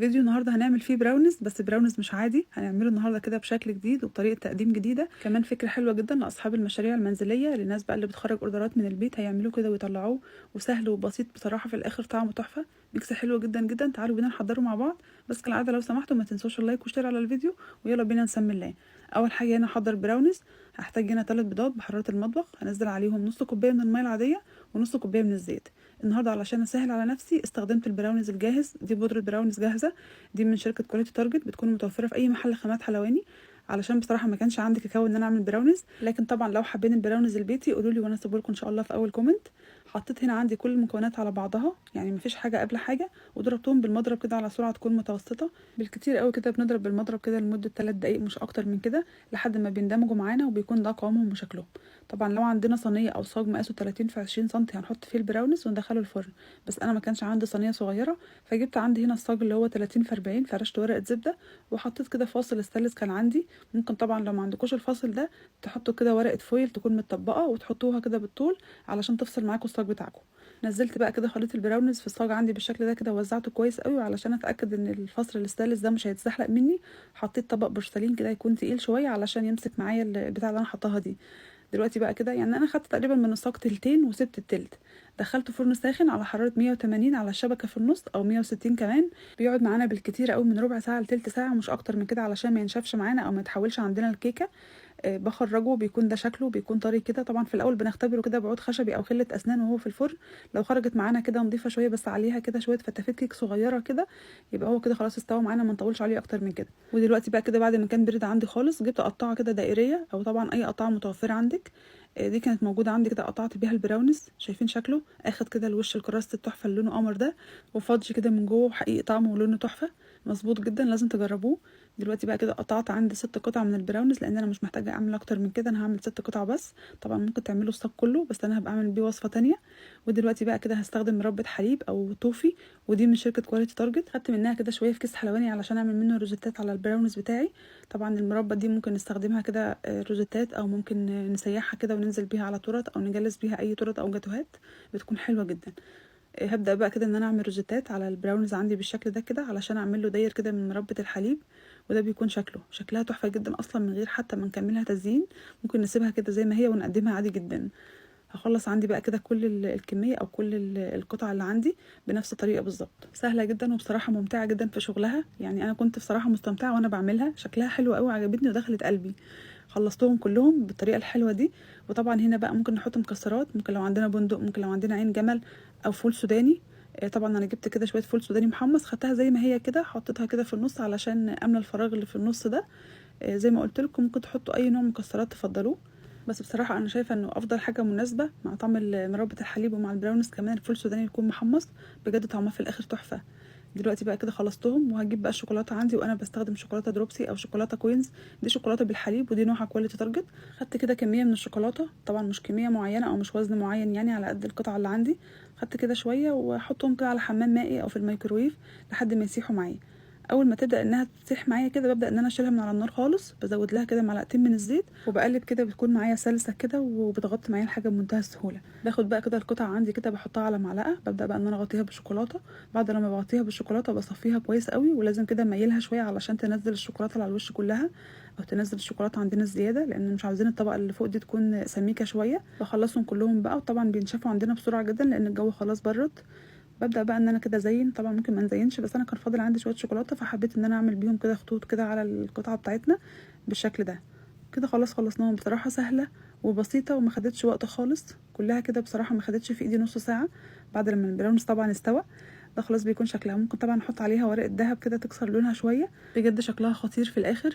فيديو النهارده هنعمل فيه براونيز، بس براونيز مش عادي، هنعمله النهارده كده بشكل جديد وبطريقه تقديم جديده، كمان فكره حلوه جدا لاصحاب المشاريع المنزليه، للناس بقى اللي بتخرج اوردرات من البيت هيعملوه كده ويطلعوه، وسهل وبسيط بصراحه، في الاخر طعمه تحفه. ميكس حلو جدا جدا. تعالوا بينا نحضره مع بعض، بس كالعاده لو سمحتوا ما تنسوش اللايك وشير على الفيديو، ويلا بينا نسمي الله. اول حاجه هنا احضر براونيز. هحتاج هنا 3 بيضات بحراره المطبخ، هنزل عليهم نص كوبايه من الميه العاديه ونص كوبايه من الزيت. النهارده علشان اسهل على نفسي استخدمت البراونيز الجاهز، دي بودره براونيز جاهزه، دي من شركه كواليتي تارجت، بتكون متوفره في اي محل خامات حلواني، علشان بصراحه ما كانش عندي كاكاو ان انا اعمل براونيز، لكن طبعا لو حابين البراونيز البيتي قولوا لي وانا اسيبه لكم ان شاء الله في اول كومنت. حطيت هنا عندي كل المكونات على بعضها، يعني مفيش حاجه قبل حاجه، وضربتهم بالمضرب كده على سرعه تكون متوسطه، بالكتير قوي كده بنضرب بالمضرب كده لمده 3 دقائق مش اكتر من كده، لحد ما بيندمجوا معانا وبيكون ده قوامهم وشكلهم. طبعا لو عندنا صينيه او صاج مقاسه 30 في 20 سم هنحط فيه البراونيز وندخله الفرن، بس انا ما كانش عندي صينيه صغيره، فجبت عندي هنا الصاج اللي هو 30 في 40، فرشت ورقه زبده وحطيت كده فاصل استانلس كان عندي. ممكن طبعا لو ما عندكوش الفاصل ده تحطوا كده ورقه فويل تكون متطبقه وتحطوها كده بالطول علشان تفصل معاكم الصاج بتاعكم. نزلت بقى كده خليط البراونيز في الصاج عندي بالشكل ده كده، ووزعته كويس قوي علشان اتاكد ان الفصل الاستانلس ده مش هيتزحلق مني. حطيت طبق بورسلين كده يكون تقيل شويه علشان يمسك معايا البتاع اللي انا حطاها دي. دلوقتي بقى كده يعني انا خدت تقريبا من الصاج تلتين وسبت التلت، دخلته فرن ساخن على حراره 180 على الشبكه في النص او 160 كمان. بيقعد معانا بالكتير قوي من ربع ساعه لتلت ساعه مش اكتر من كده، علشان ما ينشفش معانا او ما يتحولش عندنا الكيكه. بخرجه بيكون ده شكله، بيكون طري كده. طبعا في الاول بنختبره كده بعود خشبي او خله اسنان وهو في الفرن، لو خرجت معانا كده نضيفه شويه بس عليها كده شويه فتافيت كيك صغيره كده، يبقى هو كده خلاص استوى معانا، ما نطولش عليه اكتر من كده. ودلوقتي بقى كده بعد ما كان برد عندي خالص، جبت قطعه كده دائريه او طبعا اي قطعه متوفره عندك. دي كانت موجوده عندي كده، قطعت بيها البراونيز. شايفين شكله اخد كده الوش الكراست التحفه اللي لونه قمر ده، وفادج كده من جوه، حقيقي طعمه ولونه تحفه، مظبوط جدا، لازم تجربوه. دلوقتي بقى كده قطعت عندي 6 قطع من البراونيز، لان انا مش محتاجه اعمل اكتر من كده، انا هعمل 6 قطع بس. طبعا ممكن تعملوا الصاج كله، بس انا هبقى اعمل بيه وصفه تانية. ودلوقتي بقى كده هستخدم مربى حليب او توفي، ودي من شركه كواليتي تارجت، خدت منها كده شويه في كيس حلواني علشان اعمل منه روزيتات على البراونيز بتاعي. طبعا المربى دي ممكن نستخدمها كده روزيتات، او ممكن نسيحها كده وننزل بيها على تورت، او نجلس بيها اي تورت او جاتوهات، بتكون حلوه جدا. هبدأ بقى كده ان انا اعمل روزيتات على البراونيز عندي بالشكل ده كده، علشان اعمل له داير كده من مربى الحليب، وده بيكون شكلها تحفه جدا اصلا من غير حتى ما نكملها تزيين. ممكن نسيبها كده زي ما هي ونقدمها عادي جدا. هخلص عندي بقى كده كل الكميه او كل القطع اللي عندي بنفس الطريقه بالظبط. سهله جدا وبصراحه ممتعه جدا في شغلها، يعني انا كنت بصراحه مستمتعه وانا بعملها، شكلها حلو قوي عجبتني ودخلت قلبي. خلصتهم كلهم بالطريقه الحلوه دي. وطبعا هنا بقى ممكن نحط مكسرات، ممكن لو عندنا بندق، ممكن لو عندنا عين جمل، او فول سوداني. طبعا انا جبت كده شويه فول سوداني محمص، خدتها زي ما هي كده، حطيتها كده في النص علشان املى الفراغ اللي في النص ده. زي ما قلت لكم ممكن تحطوا اي نوع مكسرات تفضلوه، بس بصراحه انا شايفه انه افضل حاجه مناسبه مع طعم مربى الحليب ومع البراونيز كمان الفول السوداني يكون محمص، بجد طعمها في الاخر تحفه. دلوقتي بقى كده خلصتهم، وهجيب بقى الشوكولاته عندي، وانا بستخدم شوكولاته دروبسي او شوكولاته كوينز، دي شوكولاته بالحليب ودي نوعها كواليتي تارجت. خدت كده كميه من الشوكولاته، طبعا مش كميه معينه او مش وزن معين، يعني على قد القطعه اللي عندي. خدت كده شويه واحطهم كده على حمام مائي او في الميكروويف لحد ما يسيحوا معايا. اول ما تبدا انها تسيح معايا كده ببدا ان انا اشيلها من على النار خالص، بزود لها كده معلقتين من الزيت وبقلب كده، بتكون معايا سلسه كده وبتغطي معايا الحاجه بمنتهى السهوله. باخد بقى كده القطعه عندي كده بحطها على معلقه، ببدا بقى ان انا اغطيها بالشوكولاته. بعد لما بغطيها بالشوكولاته بصفيها كويس قوي، ولازم كده اميلها شويه علشان تنزل الشوكولاته على الوش كلها، او تنزل الشوكولاته عندنا الزياده، لان مش عاوزين الطبقه اللي فوق دي تكون سميكه شويه. بخلصهم كلهم بقى، وطبعا بينشفوا عندنا بسرعه جدا لان الجو خلاص برد. ببدأ بقى ان انا كده ازين، طبعا ممكن ما نزينش، بس انا كان فاضل عندي شويه شوكولاته فحبيت ان انا اعمل بيهم كده خطوط كده على القطعه بتاعتنا بالشكل ده. كده خلاص خلصناهم، بصراحه سهله وبسيطه وما خدتش وقت خالص، كلها كده بصراحه ما خدتش في ايدي نص ساعه. بعد لما البراونيز طبعا استوى، ده خلاص بيكون شكلها. ممكن طبعا احط عليها ورقه دهب كده تكسر لونها شويه، بجد شكلها خطير في الاخر.